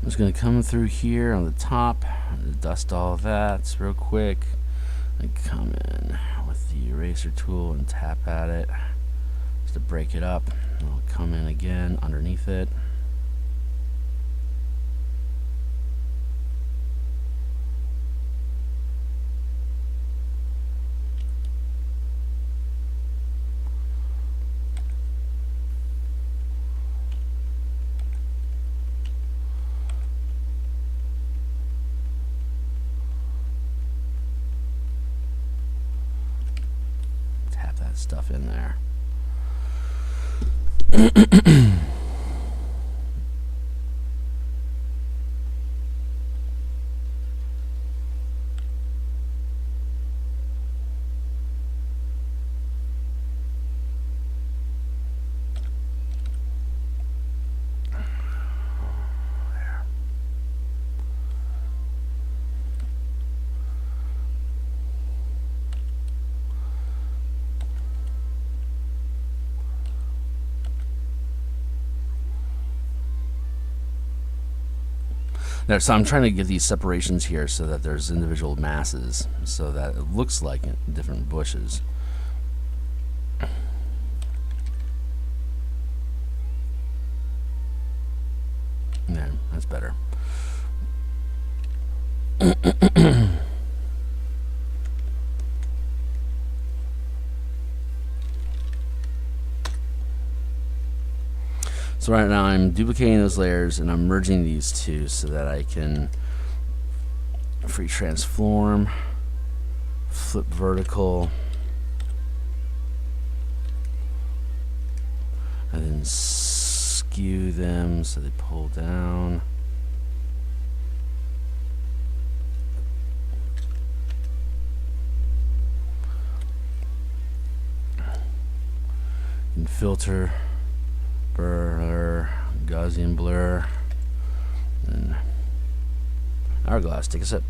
I'm just going to come through here on the top, dust all of that real quick, and come in with the eraser tool and tap at it just to break it up. I'll come in again underneath it. Stuff in there. There, so I'm trying to get these separations here so that there's individual masses, so that it looks like different bushes. Yeah, that's better. So right now I'm duplicating those layers and I'm merging these two so that I can free transform, flip vertical, and then skew them so they pull down. And filter, blur, Gaussian blur, and hourglass. Take a sip.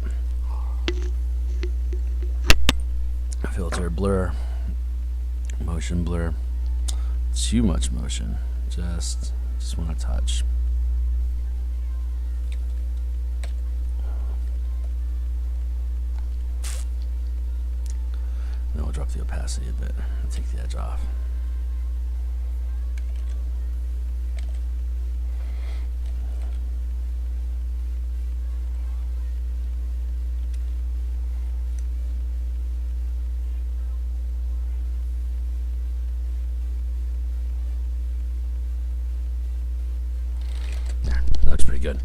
Filter, blur, motion blur. Too much motion. Just want to touch. Then we'll drop the opacity a bit and take the edge off. Looks pretty good.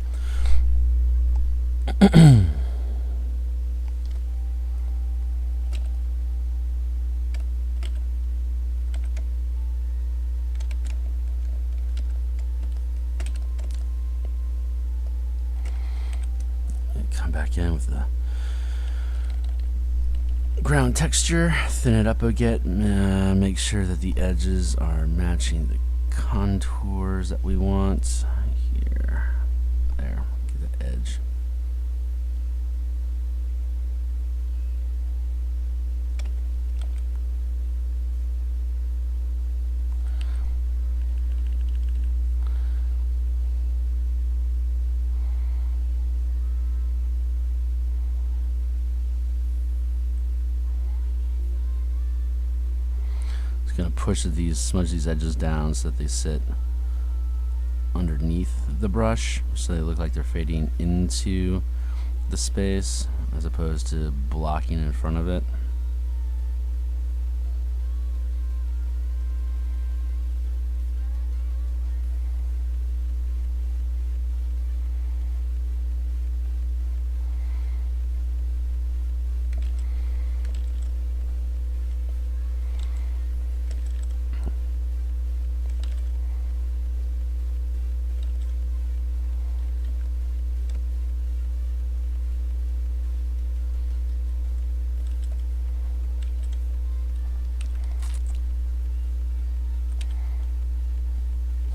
Come back in with the ground texture, thin it up a bit, make sure that the edges are matching the contours that we want. Here, there, get the edge. Going to push these, smudge these edges down so that they sit underneath the brush, so they look like they're fading into the space as opposed to blocking in front of it.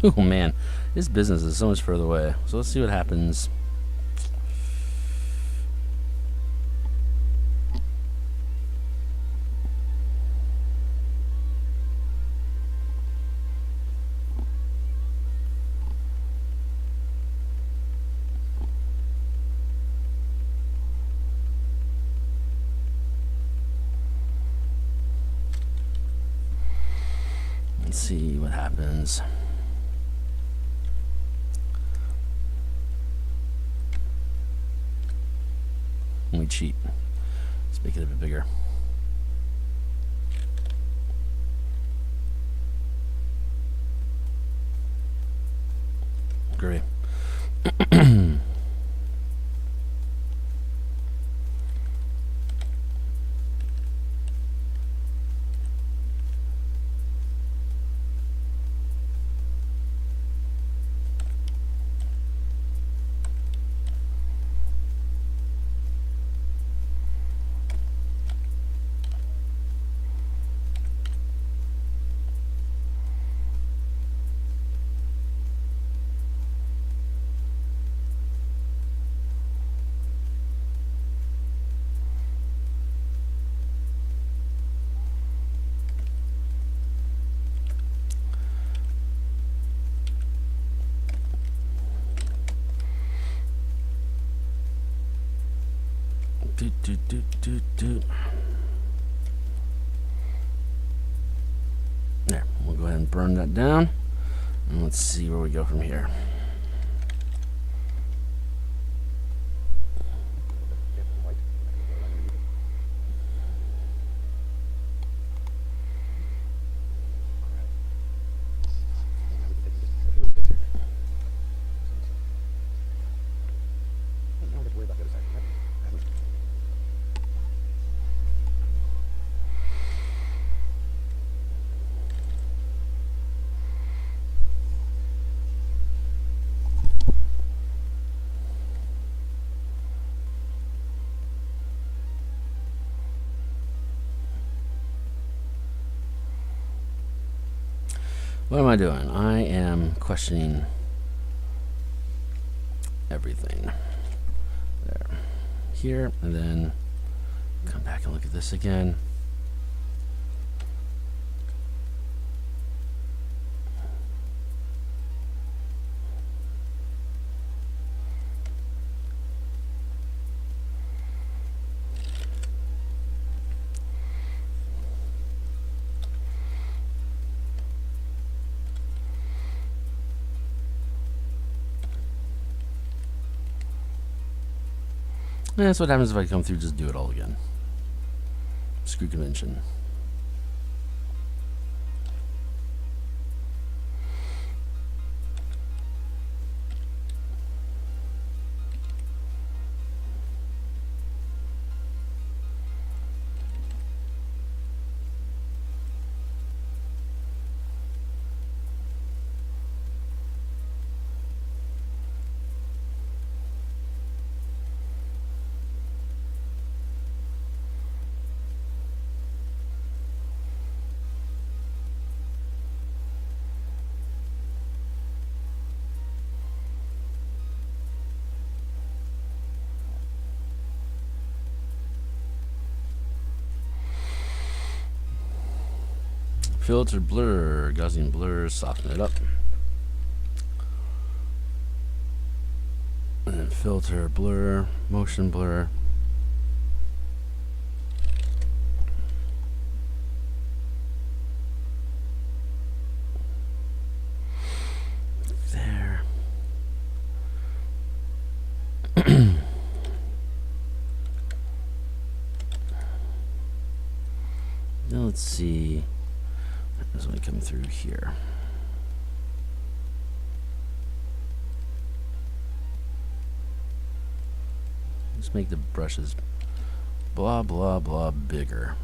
Oh man, this business is so much further away. So let's see what happens. Let's see what happens. When we cheat. Let's make it a bit bigger. Great. There, we'll go ahead and burn that down, and let's see where we go from here. What am I doing? I am questioning everything. There. Here, and then come back and look at this again. And that's what happens if I come through, just do it all again. Screw convention. Filter, blur, Gaussian blur, soften it up. And then filter, blur, motion blur. There. Now let's see. As we come through here. Let's make the brushes blah blah blah bigger.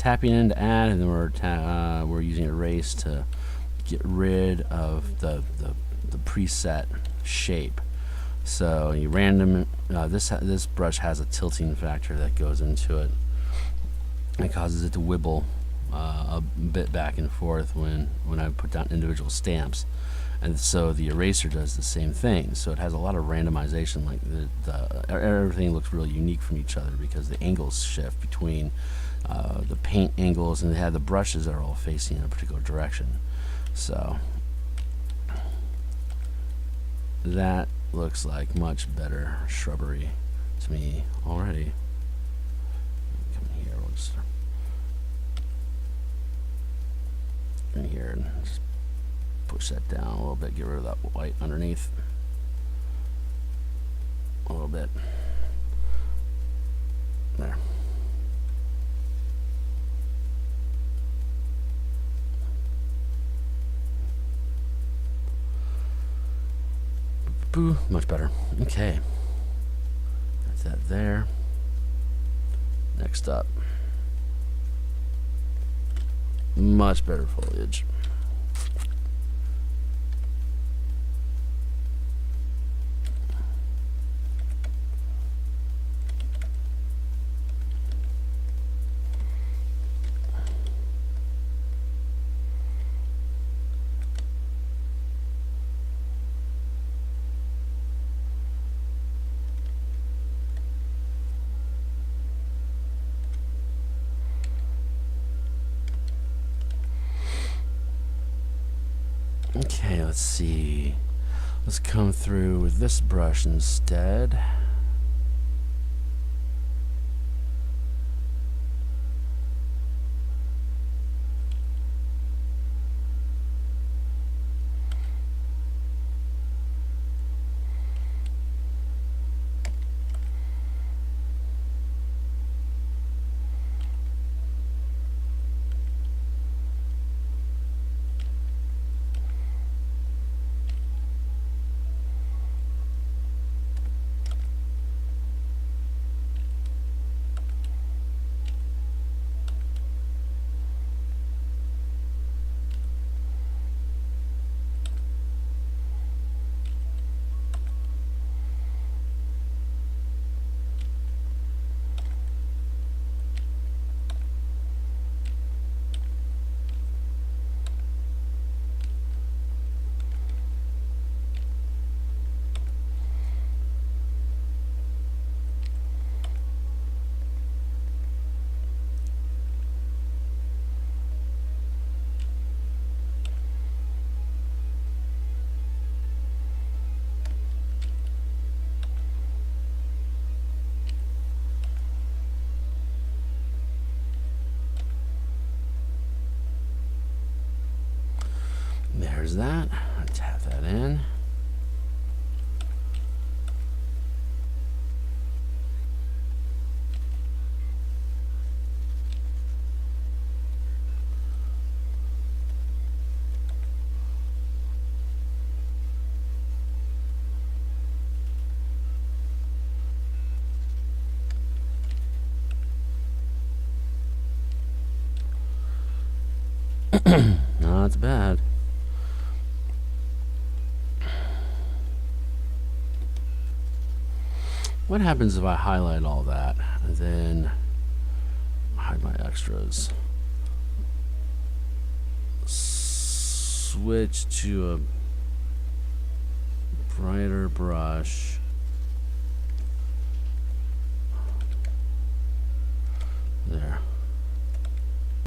tapping in to add, and then we're using erase to get rid of the preset shape. So you random this brush has a tilting factor that goes into it. It causes it to wibble a bit back and forth when I put down individual stamps, and so the eraser does the same thing. So it has a lot of randomization. Like everything looks really unique from each other because the angles shift between the paint angles, and they have the brushes that are all facing in a particular direction. So that looks like much better shrubbery to me already. Come here, we'll just in here and just push that down a little bit, get rid of that white underneath a little bit. There. Boo, much better. Okay. That's that there. Next up. Much better foliage. Okay, let's see. Let's come through with this brush instead. There's that. Tap that in. Not that's bad. What happens if I highlight all that and then hide my extras? Switch to a brighter brush.